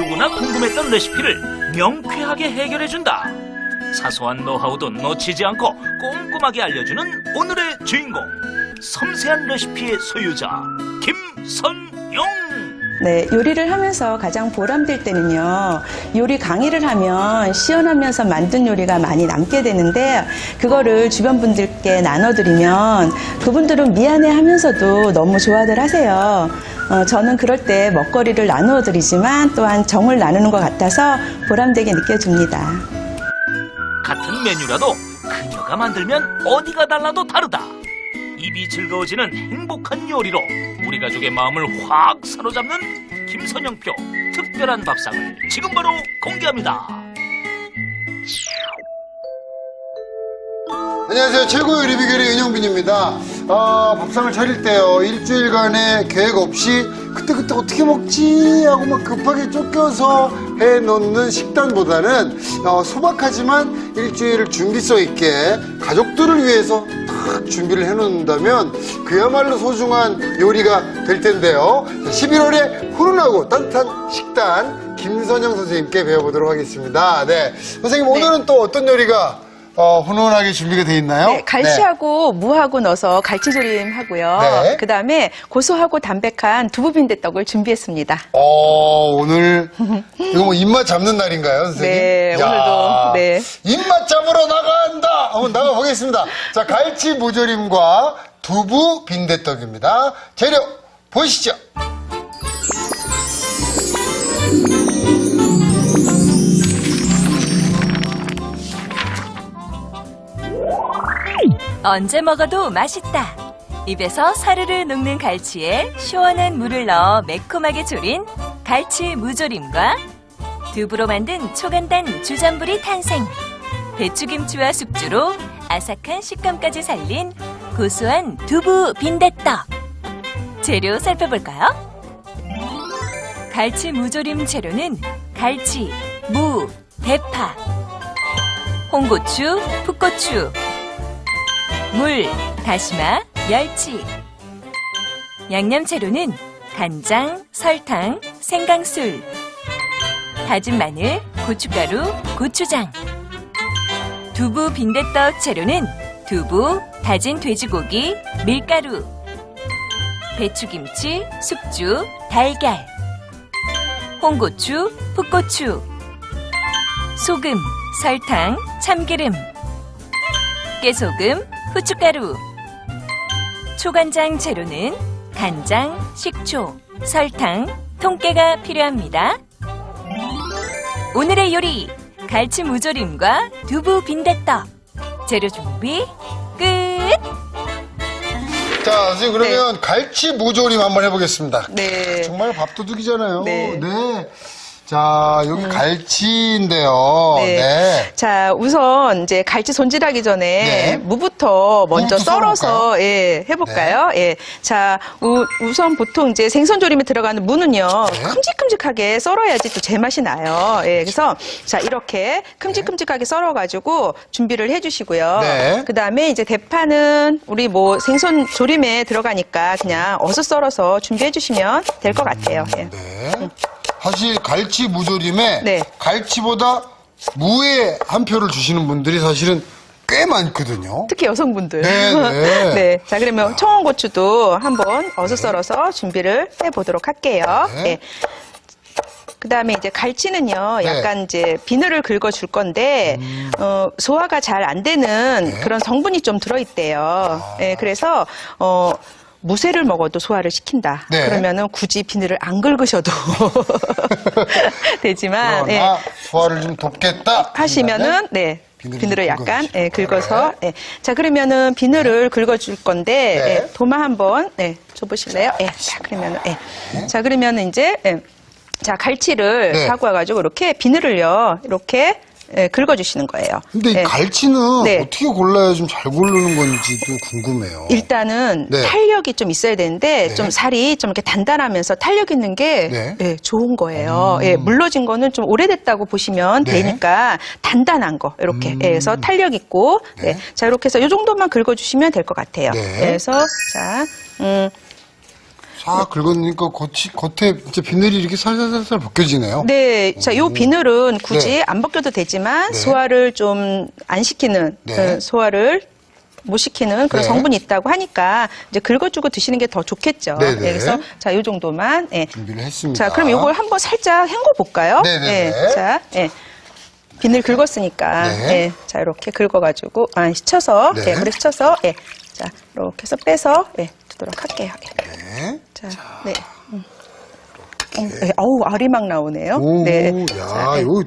누구나 궁금했던 레시피를 명쾌하게 해결해준다. 사소한 노하우도 놓치지 않고 꼼꼼하게 알려주는 오늘의 주인공, 섬세한 레시피의 소유자 김선영. 네, 요리를 하면서 가장 보람될 때는요, 요리 강의를 하면 시원하면서 만든 요리가 많이 남게 되는데, 그거를 주변 분들께 나눠드리면 그분들은 미안해 하면서도 너무 좋아들 하세요. 저는 그럴 때 먹거리를 나누어드리지만 또한 정을 나누는 것 같아서 보람되게 느껴집니다. 같은 메뉴라도 그녀가 만들면 어디가 달라도 다르다. 입이 즐거워지는 행복한 요리로 우리 가족의 마음을 확 사로잡는 김선영표 특별한 밥상을 지금 바로 공개합니다. 안녕하세요. 최고의 요리 비결의 윤영빈입니다. 밥상을 차릴 때요, 일주일간의 계획 없이 그때 어떻게 먹지 하고 막 급하게 쫓겨서 해놓는 식단보다는 소박하지만 일주일을 준비성 있게 가족들을 위해서 딱 준비를 해놓는다면 그야말로 소중한 요리가 될 텐데요. 11월에 훈훈하고 따뜻한 식단 김선영 선생님께 배워보도록 하겠습니다. 네, 선생님 오늘은 또 어떤 요리가 훈훈하게 준비가 돼 있나요? 네, 갈치하고 무하고 넣어서 갈치조림 하고요. 네. 그 다음에 고소하고 담백한 두부 빈대떡을 준비했습니다. 오늘 이거 뭐 입맛 잡는 날인가요, 선생님? 네, 야, 오늘도, 네. 입맛 잡으러 나간다! 한번 나가보겠습니다. 자, 갈치 무조림과 두부 빈대떡입니다. 재료 보시죠. 언제 먹어도 맛있다. 입에서 사르르 녹는 갈치에 시원한 물을 넣어 매콤하게 졸인 갈치 무조림과 두부로 만든 초간단 주전부리 탄생. 배추김치와 숙주로 아삭한 식감까지 살린 고소한 두부 빈대떡. 재료 살펴볼까요? 갈치 무조림 재료는 갈치, 무, 대파, 홍고추, 풋고추, 물, 다시마, 멸치. 양념 재료는 간장, 설탕, 생강술, 다진 마늘, 고춧가루, 고추장. 두부 빈대떡 재료는 두부, 다진 돼지고기, 밀가루, 배추김치, 숙주, 달걀, 홍고추, 풋고추, 소금, 설탕, 참기름, 깨소금, 후춧가루. 초간장 재료는 간장, 식초, 설탕, 통깨가 필요합니다. 오늘의 요리, 갈치 무조림과 두부 빈대떡. 재료 준비 끝! 자, 선생님 그러면 갈치 무조림 한번 해보겠습니다. 네. 정말 밥도둑이잖아요. 네. 네. 자, 여기 갈치인데요. 네. 네. 자, 우선 이제 갈치 손질하기 전에 네. 무부터 먼저 무부터 썰어서 썰어볼까요? 예, 해볼까요? 예. 자, 우선 보통 이제 생선조림에 들어가는 무는요, 네. 큼직큼직하게 썰어야지 또 제맛이 나요. 예, 그래서 자, 이렇게 큼직큼직하게 썰어가지고 준비를 해주시고요. 네. 그 다음에 이제 대파는 우리 뭐 생선조림에 들어가니까 그냥 어슷 썰어서 준비해주시면 될 것 같아요. 예. 네. 사실 갈치 무조림에 네. 갈치보다 무에 한 표를 주시는 분들이 사실은 꽤 많거든요. 특히 여성분들. 네, 네. 네. 자, 그러면 청원고추도 한번 어슷 썰어서 준비를 해보도록 할게요. 네. 네. 그 다음에 이제 갈치는요, 네. 약간 이제 비늘을 긁어줄 건데, 소화가 잘 안 되는 네. 그런 성분이 좀 들어있대요. 네, 그래서, 무쇠를 먹어도 소화를 시킨다. 네. 그러면은 굳이 비늘을 안 긁으셔도 되지만, 그러나 소화를 좀 돕겠다 하시면은, 네. 비늘을 약간 긁어서. 네. 자, 그러면은 비늘을 긁어줄 건데, 네. 네. 도마 한번 줘보실래요? 네. 자, 그러면은, 자, 그러면은 이제, 자, 갈치를 네. 갖고 와가지고 이렇게 비늘을요, 이렇게 긁어주시는 거예요. 근데 이 네. 갈치는 네. 어떻게 골라야 좀 잘 고르는 건지도 궁금해요. 일단은 네. 탄력이 좀 있어야 되는데 네. 좀 살이 좀 이렇게 단단하면서 탄력 있는 게 네. 좋은 거예요. 물러진 거는 좀 오래됐다고 보시면 네. 되니까 단단한 거 이렇게 그래서 탄력 있고 네. 자 이렇게 해서 이 정도만 긁어주시면 될 것 같아요. 네. 그래서 자 싹 긁으니까 겉에 진짜 비늘이 이렇게 살살살살 벗겨지네요. 네, 자, 요 비늘은 굳이 네. 안 벗겨도 되지만 네. 소화를 좀 안 시키는 네. 소화를 못 시키는 그런 네. 성분이 있다고 하니까 이제 긁어주고 드시는 게 더 좋겠죠. 네네. 그래서 자, 요 정도만. 예. 준비를 했습니다. 자, 그럼 요걸 한번 살짝 헹궈 볼까요? 네네네. 자, 예. 비늘 긁었으니까, 네. 예. 자, 이렇게 긁어가지고, 씻혀서, 네. 예, 물에 씻혀서, 예. 자, 이렇게 해서 빼서, 예, 두도록 할게요. 예. 네. 자, 네. 예, 어우, 알이 막 나오네요. 오, 네. 야, 자, 예. 이거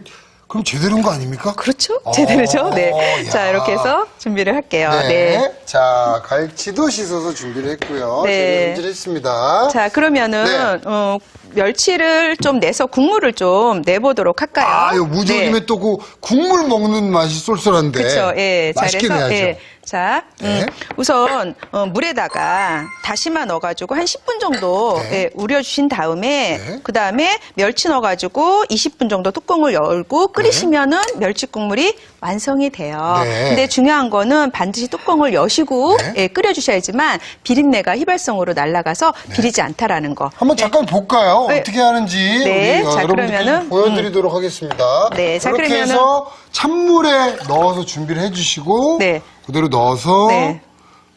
그럼 제대로인 거 아닙니까? 그렇죠? 제대로죠? 네. 야. 자, 이렇게 해서 준비를 할게요. 네. 네. 자, 갈치도 씻어서 준비를 했고요. 네. 재료 손질했습니다. 자, 그러면은, 네. 멸치를 좀 내서 국물을 좀 내보도록 할까요? 아, 이거 무조림에 네. 또 그 국물 먹는 맛이 쏠쏠한데. 그렇죠. 예. 맛있게 자, 그래서, 내야죠. 예. 자, 네. 우선 물에다가 다시마 넣어가지고 한 10분 정도 네. 예, 우려주신 다음에 네. 그 다음에 멸치 넣어가지고 20분 정도 뚜껑을 열고 끓이시면은 멸치 국물이 완성이 돼요. 네. 근데 중요한 거는 반드시 뚜껑을 여시고 네. 예, 끓여주셔야지만 비린내가 휘발성으로 날아가서 비리지 않다라는 거. 한번 잠깐 볼까요? 네. 어떻게 하는지 네. 우리 자, 여러분들께 그러면은, 보여드리도록 하겠습니다. 네. 자, 이렇게 그러면은- 해서 찬물에 넣어서 준비를 해주시고 네. 그대로 넣어서 네.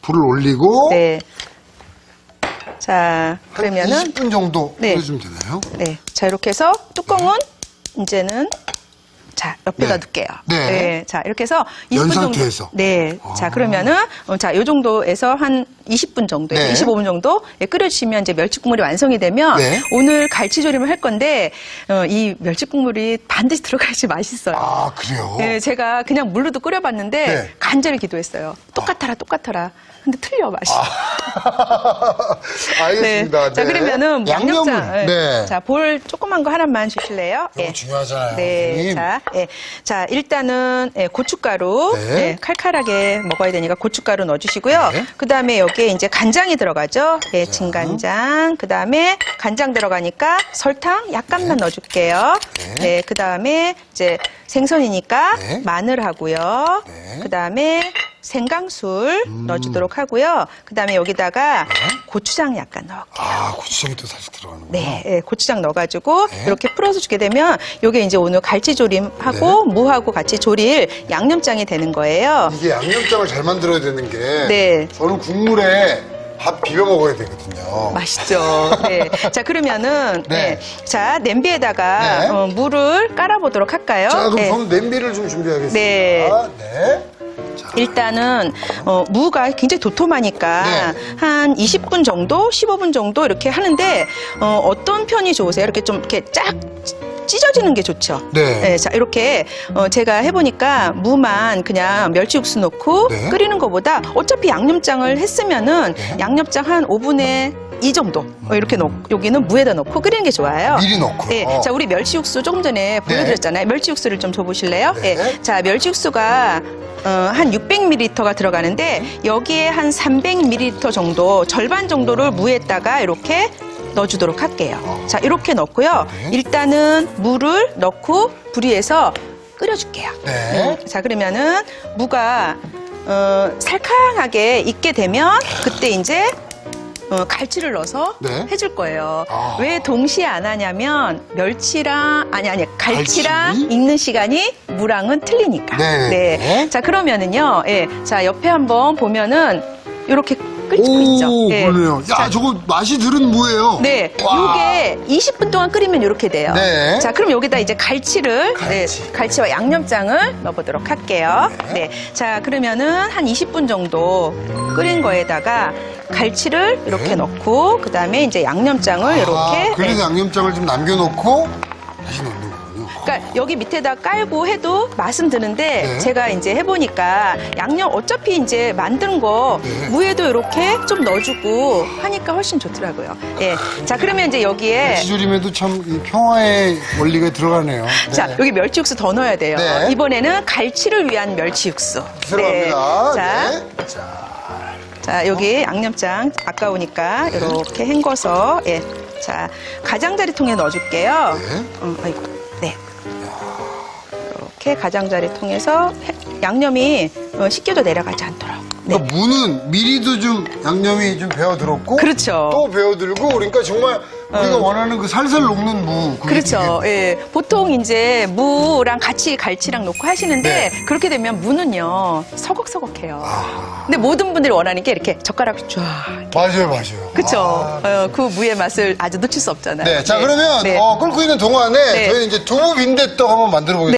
불을 올리고 네. 자, 한 그러면은 20분 정도 네. 끓여주면 되나요? 네. 자, 이렇게 해서 뚜껑은 이제는 자, 옆에다 네. 넣을게요. 네. 자, 이렇게 해서 20분 연 정도. 상태에서? 네. 아. 자, 그러면은 자, 요 정도에서 한 20분 정도, 네. 25분 정도 끓여주시면 이제 멸치국물이 완성이 되면 네. 오늘 갈치조림을 할 건데 이 멸치국물이 반드시 들어가야지 맛있어요. 아, 그래요? 네, 제가 그냥 물로도 끓여봤는데 네. 간절히 기도했어요. 똑같아라. 근데 틀려 맛이. 알겠습니다. 네. 자, 네. 그러면은 양념장. 양념을. 네. 자, 볼 조그만 거 하나만 주실래요? 이거 중요하잖아요. 네. 선생님. 자, 예. 자, 일단은 고춧가루. 네. 예, 칼칼하게 먹어야 되니까 고춧가루 넣어주시고요. 네. 그다음에 여기에 이제 간장이 들어가죠. 예, 진간장. 그다음에 간장 들어가니까 설탕 약간만 넣어줄게요. 네. 네. 그다음에 이제 생선이니까 네. 마늘하고요. 네. 그다음에 생강술 넣어주도록 하고요. 그다음에 여기다가 고추장 약간 넣을게요. 아, 고추장이 또 사실 들어가는구나. 네, 예, 고추장 넣어가지고 네. 이렇게 풀어서 주게 되면 이게 이제 오늘 갈치조림하고 무하고 같이 조릴 양념장이 되는 거예요. 이게 양념장을 잘 만들어야 되는 게 네. 저는 국물에 밥 비벼 먹어야 되거든요. 맛있죠. 네. 자, 그러면은 네. 자, 냄비에다가 네. 물을 깔아보도록 할까요? 자, 그럼 네. 저는 냄비를 좀 준비하겠습니다. 네. 네. 자, 일단은 무가 굉장히 도톰하니까 네. 한 20분 정도, 15분 정도 이렇게 하는데 어떤 편이 좋으세요? 이렇게 좀 이렇게 쫙 찢어지는 게 좋죠. 네. 자, 이렇게 제가 해보니까 무만 그냥 멸치 육수 넣고 네. 끓이는 것보다 어차피 양념장을 했으면은 네. 양념장 한 5분의 2 정도 이렇게 넣고 여기는 무에다 넣고 끓이는 게 좋아요. 미리 넣고요. 네. 자, 우리 멸치 육수 조금 전에 보여드렸잖아요. 멸치 육수를 좀 줘보실래요? 네. 자, 멸치 육수가 한 600ml가 들어가는데 여기에 한 300ml 정도 절반 정도를 무에다가 이렇게 넣어주도록 할게요. 자, 이렇게 넣고요. 네. 일단은 물을 넣고 불 위에서 끓여줄게요. 네. 자, 그러면은 무가 살캉하게 익게 되면 그때 이제 갈치를 넣어서 네. 해줄 거예요. 아. 왜 동시에 안 하냐면 멸치랑 갈치랑 갈치? 익는 시간이 무랑은 틀리니까. 네. 자, 그러면은요. 예. 자, 옆에 한번 보면은 이렇게 끓고 있죠. 오, 예. 그러네요. 야, 저거 맛이 들은 무예요. 네, 와. 요게 20분 동안 끓이면 이렇게 돼요. 네. 자, 그럼 여기다 이제 갈치를, 갈치. 갈치와 양념장을 넣어보도록 할게요. 네. 자, 그러면은 한 20분 정도 끓인 거에다가 갈치를 이렇게 네. 넣고, 그 다음에 이제 양념장을 이렇게. 그래서 네. 양념장을 좀 남겨놓고 다시 넣는 거군요. 그러니까 여기 밑에다 깔고 해도 맛은 드는데 네. 제가 이제 해보니까 양념 어차피 이제 만든 거 네. 무에도 이렇게 좀 넣어주고 하니까 훨씬 좋더라고요. 예. 자, 그러면 이제 여기에 갈치조림에도 참 이 평화의 원리가 들어가네요. 네. 자, 여기 멸치 육수 더 넣어야 돼요. 네. 이번에는 갈치를 위한 멸치 육수. 들어갑니다. 자, 네. 자, 여기 양념장 아까우니까 이렇게 헹궈서, 예. 자, 가장자리 통에 넣어줄게요. 네. 아이고, 네. 이렇게 가장자리 통에서 양념이 식혀도 내려가지 않도록. 그러니까 무는 미리도 좀 양념이 좀 배어들었고 그렇죠. 또 배어들고 그러니까 정말 우리가 원하는 그 살살 녹는 무 그게 그렇죠. 예. 보통 이제 무랑 같이 갈치랑 넣고 하시는데 네. 그렇게 되면 무는요 서걱서걱해요. 아. 근데 모든 분들이 원하는 게 이렇게 젓가락을 쫙. 맞아요, 맞아요. 그렇죠. 아. 그 무의 맛을 아주 놓칠 수 없잖아요. 네, 자 그러면 네. 끓고 있는 동안에 네. 저희 이제 두부 빈대떡 한번 만들어 보겠습니다.